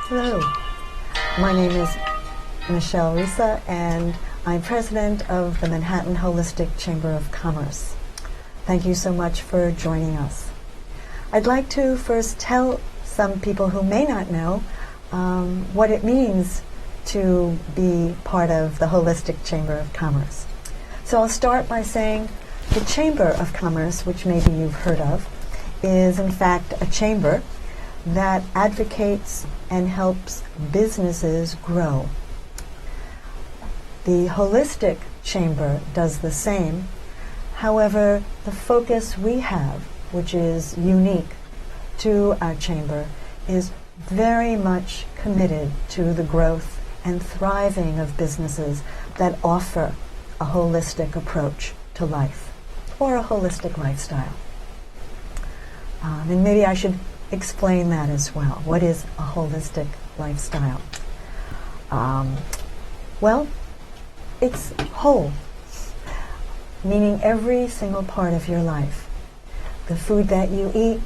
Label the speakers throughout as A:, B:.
A: Hello, my name is Michele Risa, and I'm president of the Manhattan Holistic Chamber of Commerce. Thank you so much for joining us. I'd like to first tell some people who may not know what it means to be part of the Holistic Chamber of Commerce. So I'll start by saying the Chamber of Commerce, which maybe you've heard of, is in fact a chamber that advocates and helps businesses grow. The Holistic Chamber does the same. However, the focus we have, which is unique to our chamber, is very much committed to the growth and thriving of businesses that offer a holistic approach to life or a holistic lifestyle. And maybe I should explain that as well. What is a holistic lifestyle? Well, it's whole, meaning every single part of your life. The food that you eat,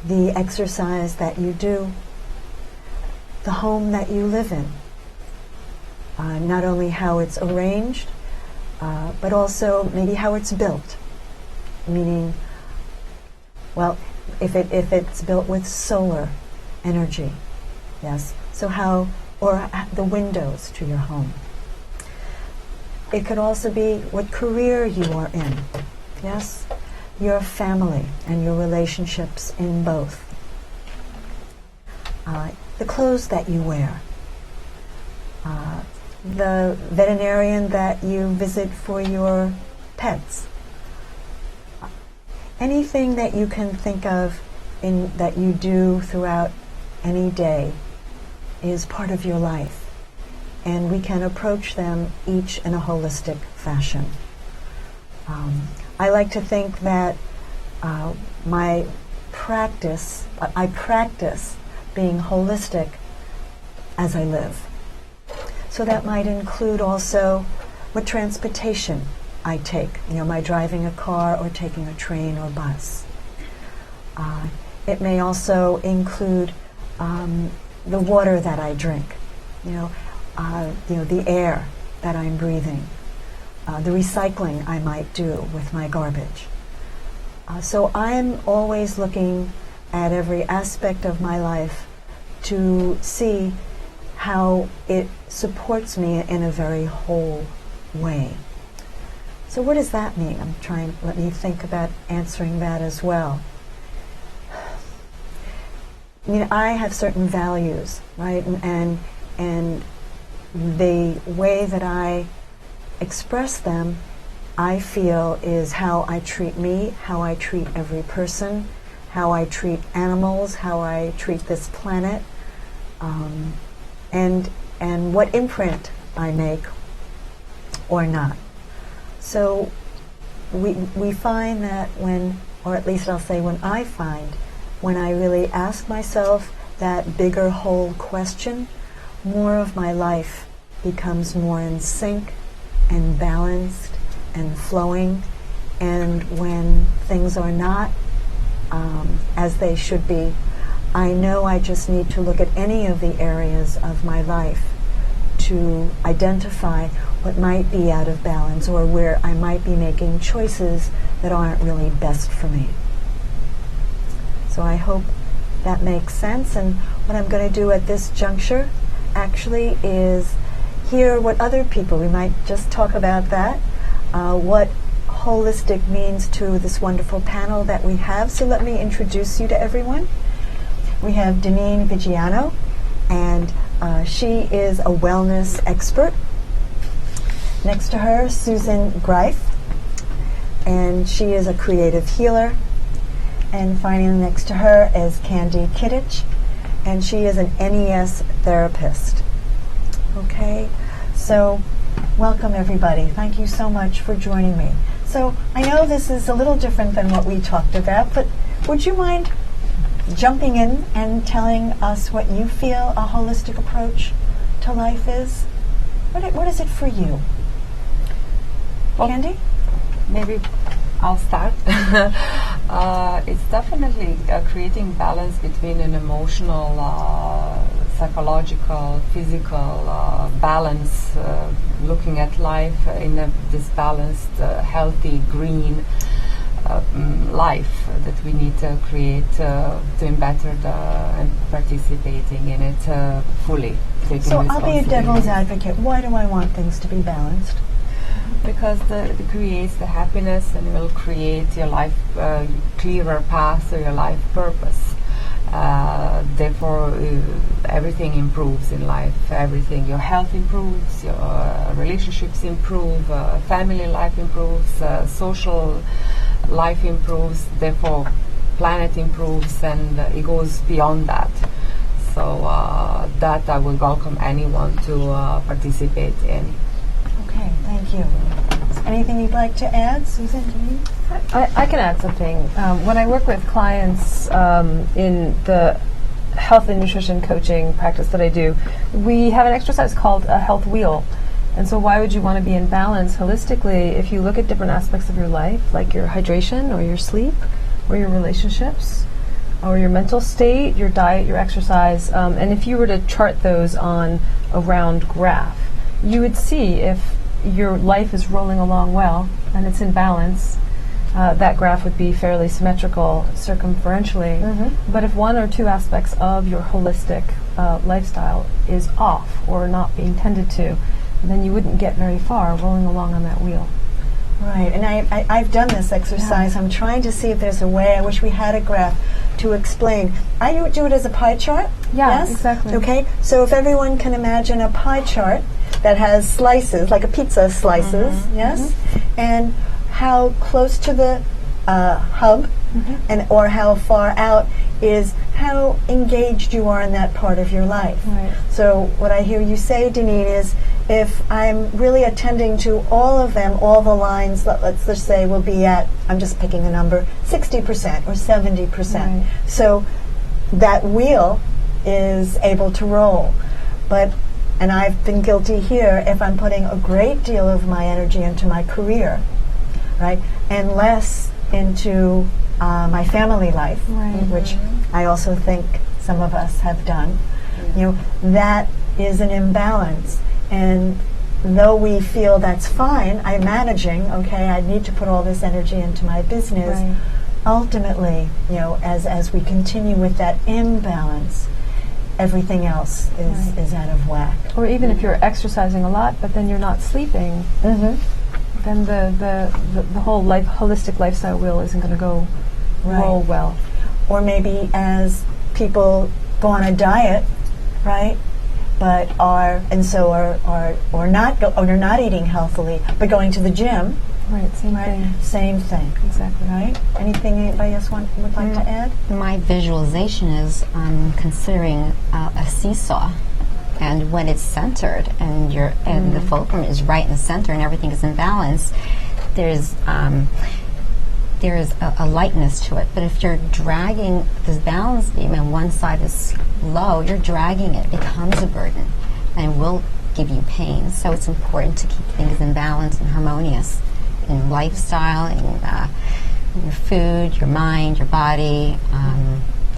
A: the exercise that you do, the home that you live in. Not only how it's arranged, but also maybe how it's built. Meaning, well, if it's built with solar energy, yes. So how, or the windows to your home. It could also be what career you are in, yes. Your family and your relationships in both. The clothes that you wear. The veterinarian that you visit for your pets. Anything that you can think of that you do throughout any day is part of your life, and we can approach them each in a holistic fashion. I like to think that I practice being holistic as I live. So that might include also what transportation I take. Am I driving a car or taking a train or bus? It may also include the water that I drink, the air that I'm breathing, the recycling I might do with my garbage. So I'm always looking at every aspect of my life to see how it supports me in a very whole way. So what does that mean? Let me think about answering that as well. I have certain values, right? And the way that I express them, I feel, is how I treat me, how I treat every person, how I treat animals, how I treat this planet, and what imprint I make or not. So we find that when I really ask myself that bigger whole question, more of my life becomes more in sync and balanced and flowing. And when things are not as they should be, I know I just need to look at any of the areas of my life to identify what might be out of balance or where I might be making choices that aren't really best for me. So I hope that makes sense. And what I'm going to do at this juncture actually is hear what other people, we might just talk about that, what holistic means to this wonderful panel that we have. So let me introduce you to everyone. We have Deneen Vigiano, and she is a wellness expert. Next to her, Susan Greif, and she is a creative healer. And finally next to her is Candy Kittich, and she is an NES therapist. Okay, so welcome everybody. Thank you so much for joining me. So I know this is a little different than what we talked about, but would you mind jumping in and telling us what you feel a holistic approach to life is? What is it for you?
B: Well,
A: Candy?
B: Maybe I'll start. It's definitely creating balance between an emotional psychological, physical balance, looking at life in this balanced, healthy, green life that we need to create to better and participating in it fully.
A: So I'll be a devil's advocate. Why do I want things to be balanced?
B: Because it creates the happiness and will create your life clearer path to your life purpose. Therefore, everything improves in life. Everything, your health improves, your relationships improve, family life improves, social life improves. Therefore, planet improves, and it goes beyond that. So that I would welcome anyone to participate in.
A: Okay, thank you. Anything you'd like to add, Susan?
C: I can add something. When I work with clients in the health and nutrition coaching practice that I do, we have an exercise called a health wheel. And so why would you want to be in balance holistically if you look at different aspects of your life, like your hydration or your sleep or your relationships or your mental state, your diet, your exercise, and if you were to chart those on a round graph, you would see if your life is rolling along well and it's in balance. That graph would be fairly symmetrical circumferentially. But if one or two aspects of your holistic lifestyle is off or not being tended to, then you wouldn't get very far rolling along on that wheel.
A: Right, and I've done this exercise. I'm trying to see if there's a way. I wish we had a graph to explain. I do it as a pie chart.
C: Yeah,
A: yes?
C: exactly.
A: Okay, so if everyone can imagine a pie chart that has slices, like a pizza slices, yes? And how close to the hub and or how far out is how engaged you are in that part of your life.
C: Right.
A: So what I hear you say, Deneen, is if I'm really attending to all of them, all the lines, let's just say will be at, I'm just picking a number, 60% or 70%.
C: Right.
A: So that wheel is able to roll. And I've been guilty here if I'm putting a great deal of my energy into my career, right, and less into my family life, which I also think some of us have done. You know, that is an imbalance. And though we feel that's fine, I'm managing, okay, I need to put all this energy into my business.
C: Right.
A: Ultimately, you know, as we continue with that imbalance, everything else is out of whack.
C: Or even if you're exercising a lot, but then you're not sleeping, then the whole holistic lifestyle wheel isn't going to go roll well.
A: Or maybe as people go on a diet, right? But are not eating healthily, but going to the gym.
C: Right, same thing.
A: Same thing.
C: Exactly.
A: Right? Anything anybody else would like to add?
D: My visualization is considering a seesaw, and when it's centered and and the fulcrum is right in the center and everything is in balance, there's a lightness to it. But if you're dragging this balance beam and one side is low, you're dragging it, becomes a burden, and will give you pain. So it's important to keep things in balance and harmonious in lifestyle, in your food, your mind, your body.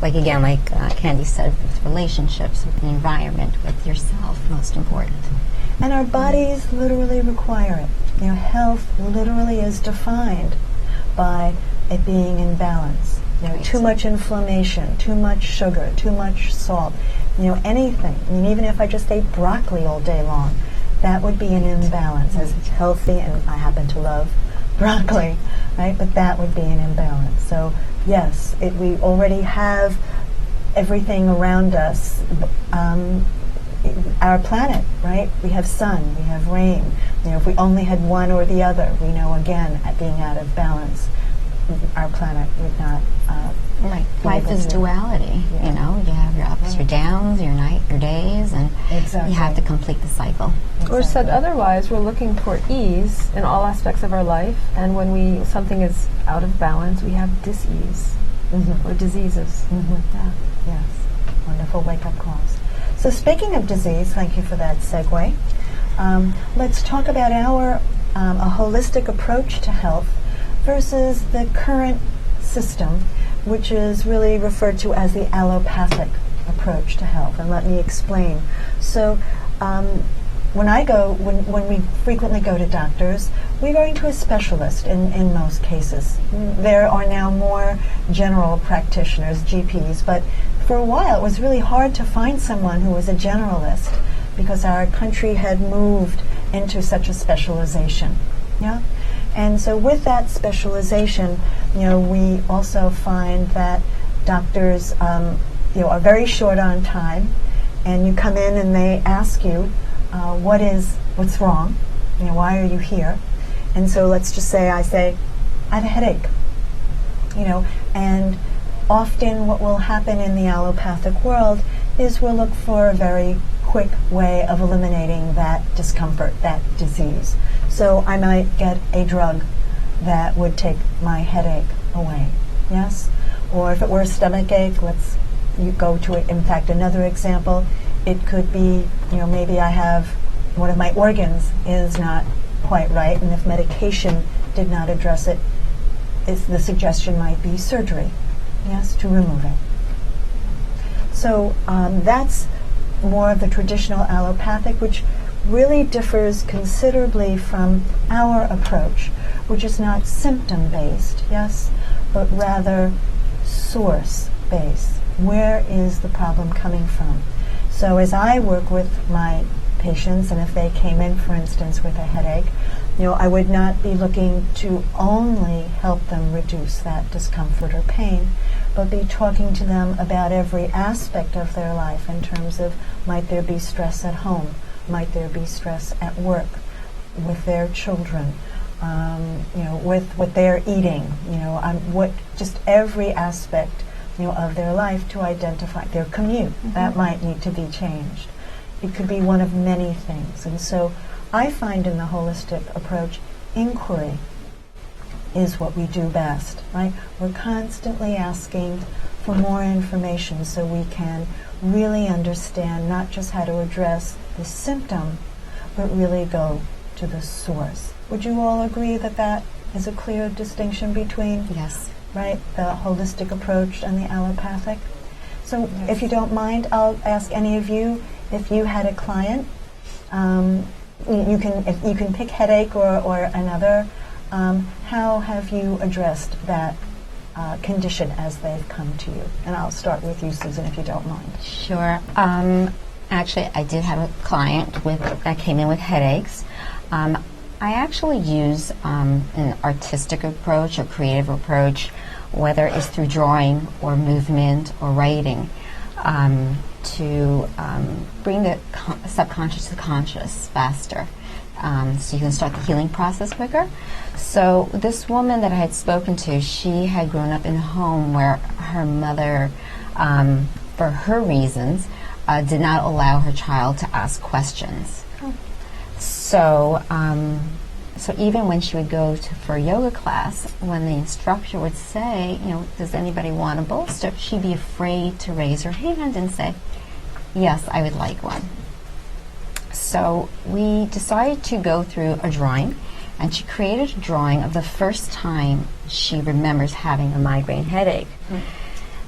D: Like Candy said, with relationships, with the environment, with yourself, most important.
A: And our bodies literally require it. You know, health literally is defined by it being in balance. You know, too much inflammation, too much sugar, too much salt, you know, anything. I mean, even if I just ate broccoli all day long, that would be an imbalance. As it's healthy, and I happen to love broccoli, right? But that would be an imbalance. So yes, we already have everything around us. Our planet, right? We have sun, we have rain. You know, if we only had one or the other, we know again at being out of balance, our planet would not.
D: Right. Life is duality.
A: Yeah.
D: You know, you have your ups, your downs, your night, your days, and you have to complete the cycle.
C: Or said otherwise, we're looking for ease in all aspects of our life, and when something is out of balance, we have dis-ease or diseases.
A: Yeah. Yes. Wonderful wake-up calls. So speaking of disease, thank you for that segue. Let's talk about a holistic approach to health versus the current system, which is really referred to as the allopathic approach. approach to health, and let me explain. So when we frequently go to doctors, we're going to a specialist in most cases. There are now more general practitioners, GPs, but for a while it was really hard to find someone who was a generalist because our country had moved into such a specialization. Yeah? And so with that specialization, we also find that doctors are very short on time, and you come in and they ask you, what's wrong? Why are you here? And so let's just say I have a headache. And often what will happen in the allopathic world is we'll look for a very quick way of eliminating that discomfort, that disease. So I might get a drug that would take my headache away. Yes? Or if it were a stomach ache, you go to it. In fact, another example, it could be, maybe I have one of my organs is not quite right, and if medication did not address it, the suggestion might be surgery, yes, to remove it. So that's more of the traditional allopathic, which really differs considerably from our approach, which is not symptom-based, yes, but rather source-based. Where is the problem coming from? So as I work with my patients, and if they came in, for instance, with a headache, I would not be looking to only help them reduce that discomfort or pain, but be talking to them about every aspect of their life in terms of, might there be stress at home? Might there be stress at work, with their children, with what they're eating, just every aspect of their life to identify their commute. Mm-hmm. That might need to be changed. It could be one of many things. And so I find in the holistic approach, inquiry is what we do best, right? We're constantly asking for more information so we can really understand not just how to address the symptom, but really go to the source. Would you all agree that that is a clear distinction between
D: Yes.
A: Right, the holistic approach and the allopathic? So if you don't mind, I'll ask any of you, if you had a client, you can pick headache or another, how have you addressed that condition as they've come to you? And I'll start with you, Susan, if you don't mind.
D: Sure. Actually, I did have a client that came in with headaches. I actually use an artistic approach or creative approach, whether it's through drawing or movement or writing, to bring the subconscious to conscious faster, so you can start the healing process quicker. So this woman that I had spoken to, she had grown up in a home where her mother, for her reasons, did not allow her child to ask questions. So even when she would go for a yoga class, when the instructor would say, does anybody want a bolster, she'd be afraid to raise her hand and say, yes, I would like one. So we decided to go through a drawing, and she created a drawing of the first time she remembers having a migraine headache. Mm.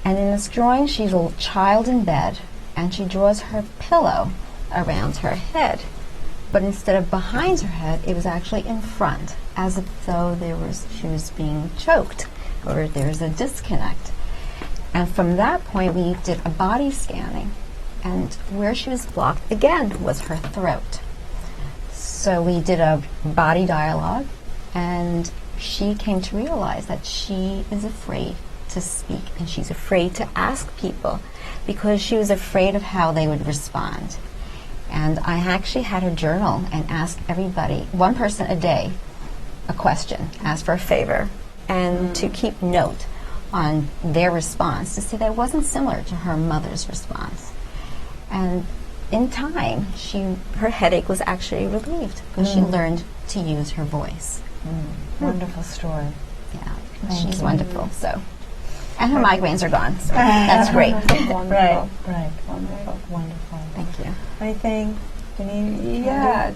D: And in this drawing, she's a child in bed, and she draws her pillow around her head. But instead of behind her head, it was actually in front, as if though she was being choked, or there was a disconnect. And from that point, we did a body scanning, and where she was blocked again was her throat. So we did a body dialogue, and she came to realize that she is afraid to speak, and she's afraid to ask people because she was afraid of how they would respond. And I actually had her journal and ask everybody, one person a day, a question, ask for a favor, and to keep note on their response to see that it wasn't similar to her mother's response. And in time, her headache was actually relieved because she learned to use her voice.
A: Wonderful story.
D: Yeah, she's wonderful. So, and her migraines are gone. So that's great.
A: Right.
B: Wonderful.
D: Thank you.
A: Anything, Janine?
B: Yeah,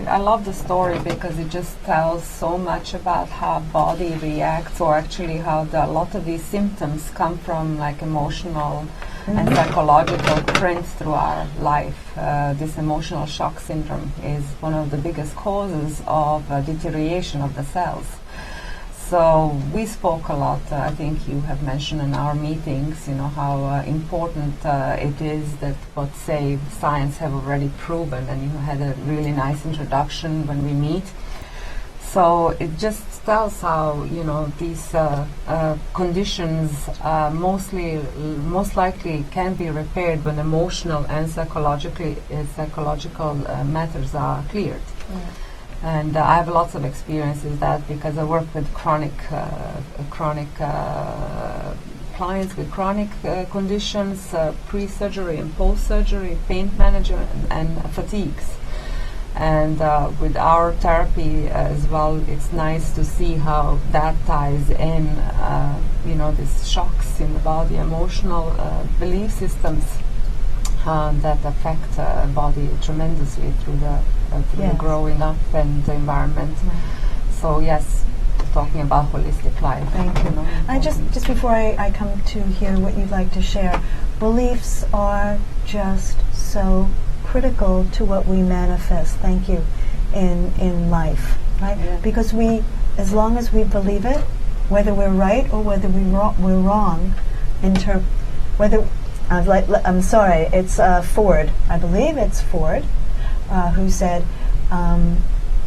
B: I love the story because it just tells so much about how body reacts, or actually how a lot of these symptoms come from like emotional and psychological prints through our life. This emotional shock syndrome is one of the biggest causes of deterioration of the cells. So we spoke a lot. I think you have mentioned in our meetings, how important it is that what science have already proven, and you had a really nice introduction when we meet. So it just tells how these conditions most likely can be repaired when emotional and psychological matters are cleared. And I have lots of experience with that because I work with chronic clients with chronic conditions, pre-surgery and post-surgery, pain management and fatigues. And with our therapy as well, it's nice to see how that ties in, these shocks in the body, emotional belief systems that affect body tremendously through the growing up and the environment. So yes, talking about holistic life.
A: Thank you. I just before I come to hear what you'd like to share, beliefs are just so critical to what we manifest. Thank you, in life, right?
B: Yeah.
A: Because as long as we believe it, whether we're right or whether we're wrong, I'm sorry, it's Ford. I believe it's Ford who said,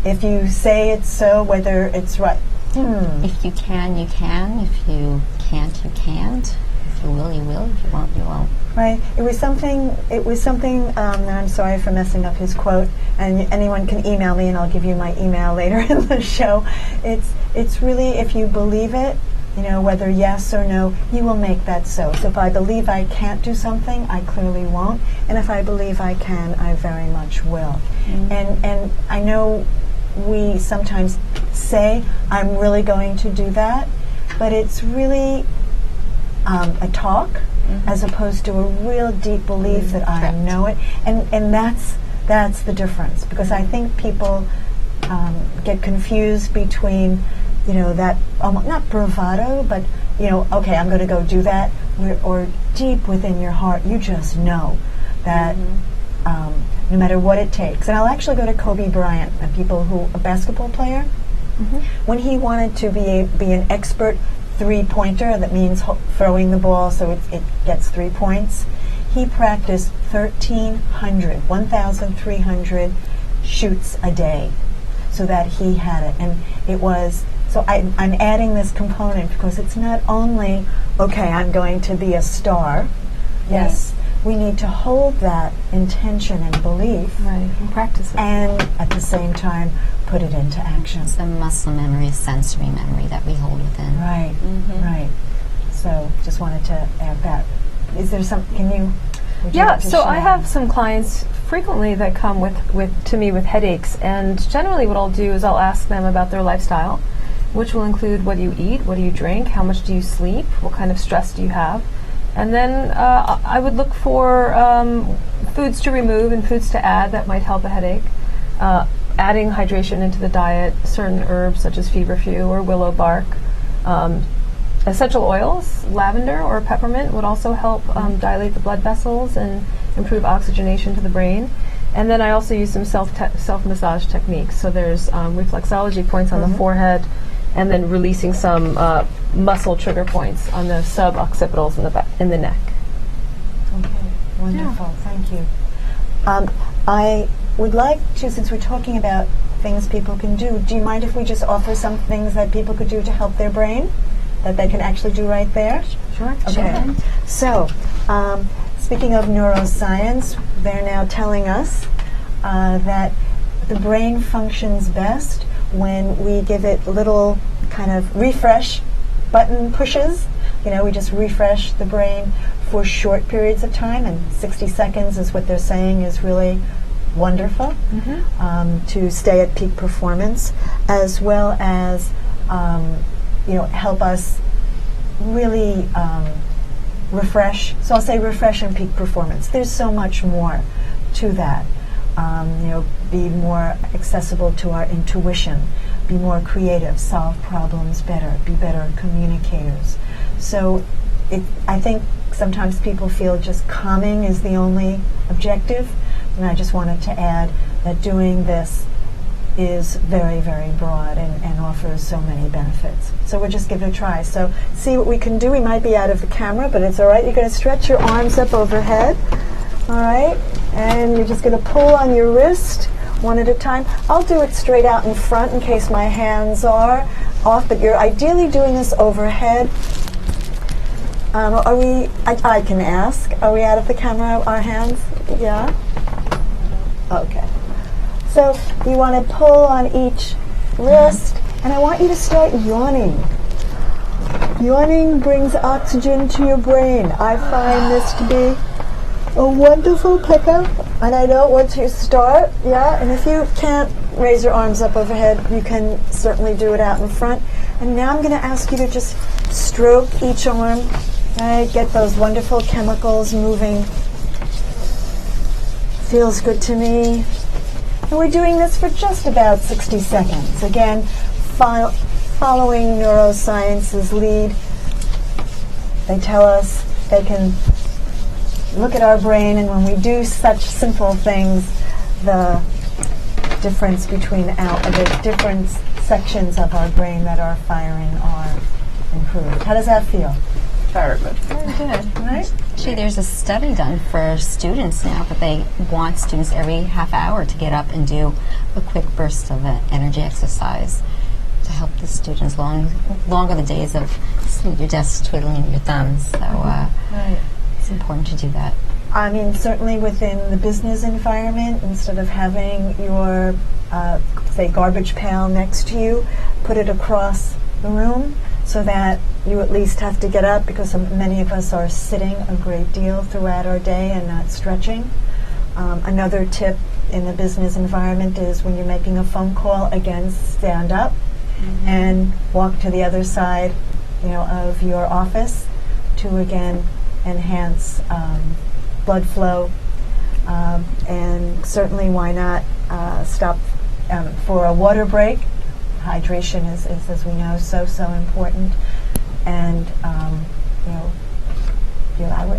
A: if you say it's so, whether it's right.
D: If you can, you can. If you can't, you can't. If you will, you will. If you won't, you won't.
A: Right. It was something. And I'm sorry for messing up his quote. And anyone can email me, and I'll give you my email later in the show. It's really, if you believe it, whether yes or no, you will make that so. So if I believe I can't do something, I clearly won't. And if I believe I can, I very much will. And I know we sometimes say, I'm really going to do that, but it's really a talk as opposed to a real deep belief that I know it. And that's the difference, because I think people get confused between that not bravado, but okay, I'm going to go do that, or deep within your heart, you just know that no matter what it takes. And I'll actually go to Kobe Bryant, a basketball player, when he wanted to be an expert three-pointer, that means throwing the ball so it gets 3 points. He practiced 1,300 shoots a day so that he had it. And it was, so I'm adding this component because it's not only, okay, I'm going to be a star. Yes, we need to hold that intention and belief.
C: Right, and practice it.
A: And at the same time, put it into action.
D: It's the muscle memory, sensory memory that we hold within.
A: Right, right. So just wanted to add that. Is there something, would you like to
C: so
A: share?
C: I have some clients frequently that come to me with headaches, and generally what I'll do is I'll ask them about their lifestyle, which will include what do you eat, what do you drink, how much do you sleep, what kind of stress do you have. And then I would look for foods to remove and foods to add that might help a headache. Adding hydration into the diet, certain herbs such as feverfew or willow bark. Essential oils, lavender or peppermint would also help dilate the blood vessels and improve oxygenation to the brain. And then I also use some self-massage techniques. So there's reflexology points on the forehead, and then releasing some muscle trigger points on the suboccipitals in the neck.
A: Okay, wonderful. Thank you. I would like to, since we're talking about things people can do you mind if we just offer some things that people could do to help their brain, that they can actually do right there?
C: Sure.
A: Okay. So, speaking of neuroscience, they're now telling us that the brain functions best when we give it little kind of refresh button pushes. We just refresh the brain for short periods of time, and 60 seconds is what they're saying is really wonderful to stay at peak performance, as well as help us really refresh. So I'll say refresh and peak performance. There's so much more to that. Be more accessible to our intuition, be more creative, solve problems better, be better communicators. So I think sometimes people feel just calming is the only objective, and I just wanted to add that doing this is very, very broad and offers so many benefits. So we'll just give it a try. So see what we can do. We might be out of the camera, but it's all right. You're going to stretch your arms up overhead, all right? And you're just going to pull on your wrist one at a time. I'll do it straight out in front in case my hands are off, but you're ideally doing this overhead. Are we, I can ask, are we out of the camera, our hands? Yeah? Okay. So you want to pull on each wrist, and I want you to start yawning. Yawning brings oxygen to your brain. I find this to be a wonderful pickup, and I know once you start, yeah, and if you can't raise your arms up overhead, you can certainly do it out in front. And now I'm going to ask you to just stroke each arm, right? Get those wonderful chemicals moving. Feels good to me. And we're doing this for just about 60 seconds. Again, following neuroscience's lead, they tell us they can look at our brain, and when we do such simple things, the difference between the different sections of our brain that are firing are improved. How does that feel?
B: Very good.
C: Very good.
A: Right?
D: Actually, there's a study done for students now, but they want students every half hour to get up and do a quick burst of an energy exercise to help the students longer the days of sitting at your desk twiddling your thumbs. So
A: Right.
D: it's important to do that.
A: I mean, certainly within the business environment, instead of having your, say, garbage pail next to you, put it across the room so that you at least have to get up, because many of us are sitting a great deal throughout our day and not stretching. Another tip in the business environment is when you're making a phone call, again, stand up and walk to the other side, of your office to, again, enhance blood flow. And certainly, why not stop for a water break? Hydration is, as we know, so important. And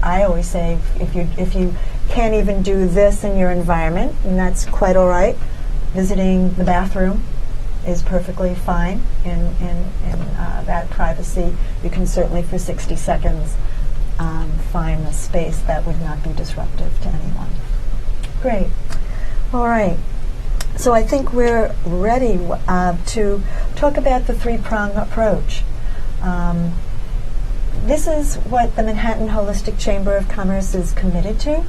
A: I always say, if you can't even do this in your environment, and that's quite all right, visiting the bathroom is perfectly fine in that privacy. You can certainly, for 60 seconds, find a space that would not be disruptive to anyone. Great. All right. So I think we're ready to talk about the three-prong approach. This is what the Manhattan Holistic Chamber of Commerce is committed to.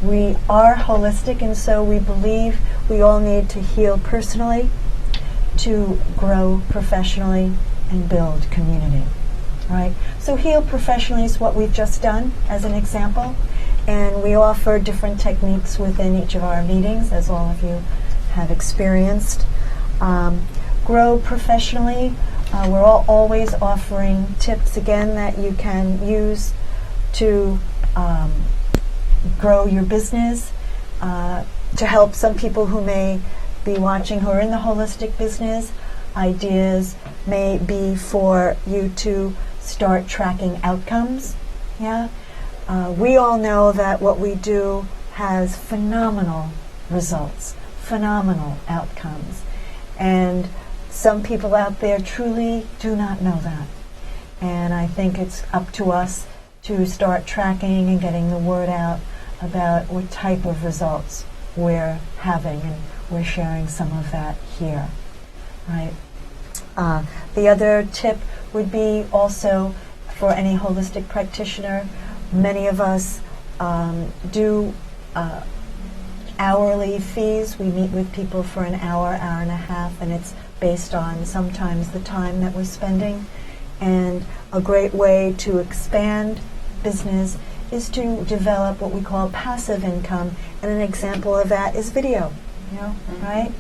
A: We are holistic, and so we believe we all need to heal personally, to grow professionally, and build community. Right? So heal professionally is what we've just done as an example, and we offer different techniques within each of our meetings, as all of you have experienced. Grow professionally, we're always offering tips, again, that you can use to grow your business, to help some people who may be watching who are in the holistic business. Ideas may be for you to start tracking outcomes. Yeah, we all know that what we do has phenomenal results, phenomenal outcomes, and some people out there truly do not know that. And I think it's up to us to start tracking and getting the word out about what type of results we're having, and we're sharing some of that here. Right. The other tip would be also for any holistic practitioner. Many of us do hourly fees. We meet with people for an hour, hour and a half, and it's based on sometimes the time that we're spending. And a great way to expand business is to develop what we call passive income, and an example of that is video, right?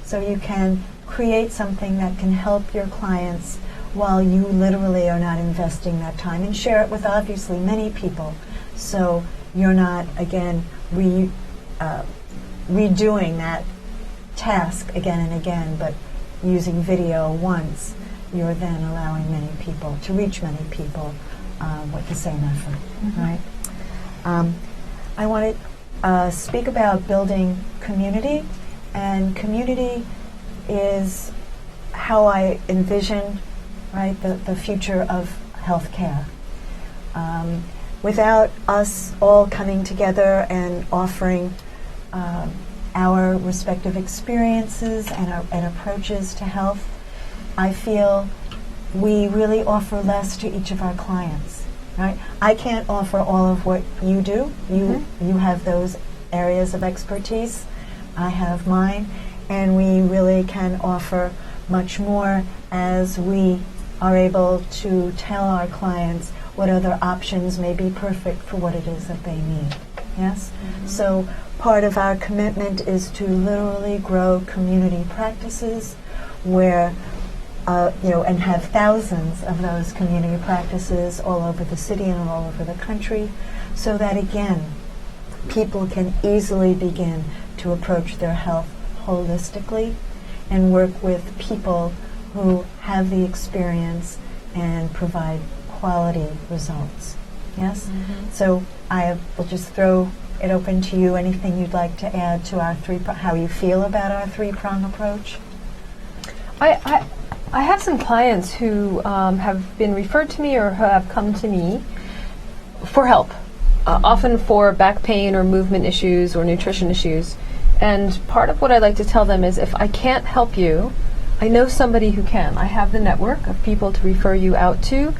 A: So you can create something that can help your clients while you literally are not investing that time, and share it with obviously many people. So you're not, again, redoing that task again and again, but using video once, you're then allowing many people to reach many people with the same effort, right? I want to speak about building community, and community is how I envision, right, the future of healthcare. Without us all coming together and offering our respective experiences and approaches to health, I feel we really offer less to each of our clients. Right? I can't offer all of what you do. You have those areas of expertise. I have mine, and we really can offer much more as we are able to tell our clients what other options may be perfect for what it is that they need. Yes? So part of our commitment is to literally grow community practices where and have thousands of those community practices all over the city and all over the country, so that again, people can easily begin to approach their health holistically and work with people who have the experience and provide quality results. Yes? So I will just throw it open to you. Anything you'd like to add to our how you feel about our three-prong approach?
C: I have some clients who have been referred to me or who have come to me for help, often for back pain or movement issues or nutrition issues. And part of what I like to tell them is, if I can't help you, I know somebody who can. I have the network of people to refer you out to,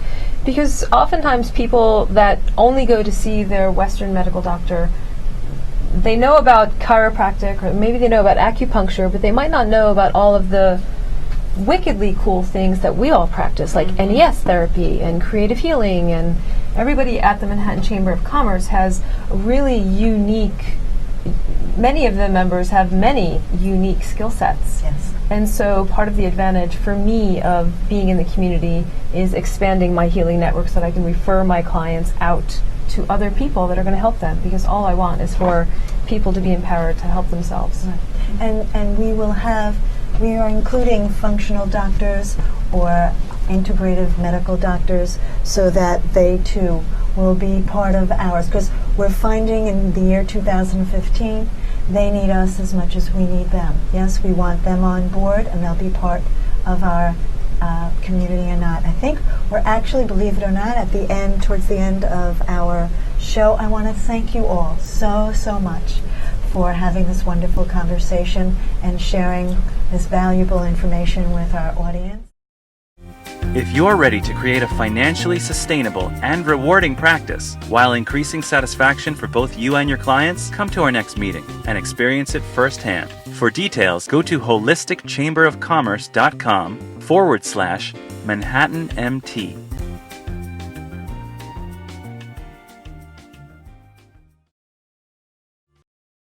C: because oftentimes people that only go to see their Western medical doctor, they know about chiropractic or maybe they know about acupuncture, but they might not know about all of the wickedly cool things that we all practice, like NES therapy and creative healing, and everybody at the Manhattan Chamber of Commerce has a really unique, many of the members have many unique skill sets.
A: Yes.
C: And so part of the advantage for me of being in the community is expanding my healing network so that I can refer my clients out to other people that are going to help them, because all I want is for people to be empowered to help themselves.
A: Right. And we are including functional doctors or integrative medical doctors so that they too will be part of ours, because we're finding in the year 2015 they need us as much as we need them. Yes, we want them on board and they'll be part of our community or not. I think we're actually, believe it or not, at the end, towards the end of our show. I want to thank you all so much for having this wonderful conversation and sharing this valuable information with our audience.
E: If you're ready to create a financially sustainable and rewarding practice while increasing satisfaction for both you and your clients, come to our next meeting and experience it firsthand. For details, go to holisticchamberofcommerce.com/ManhattanMT.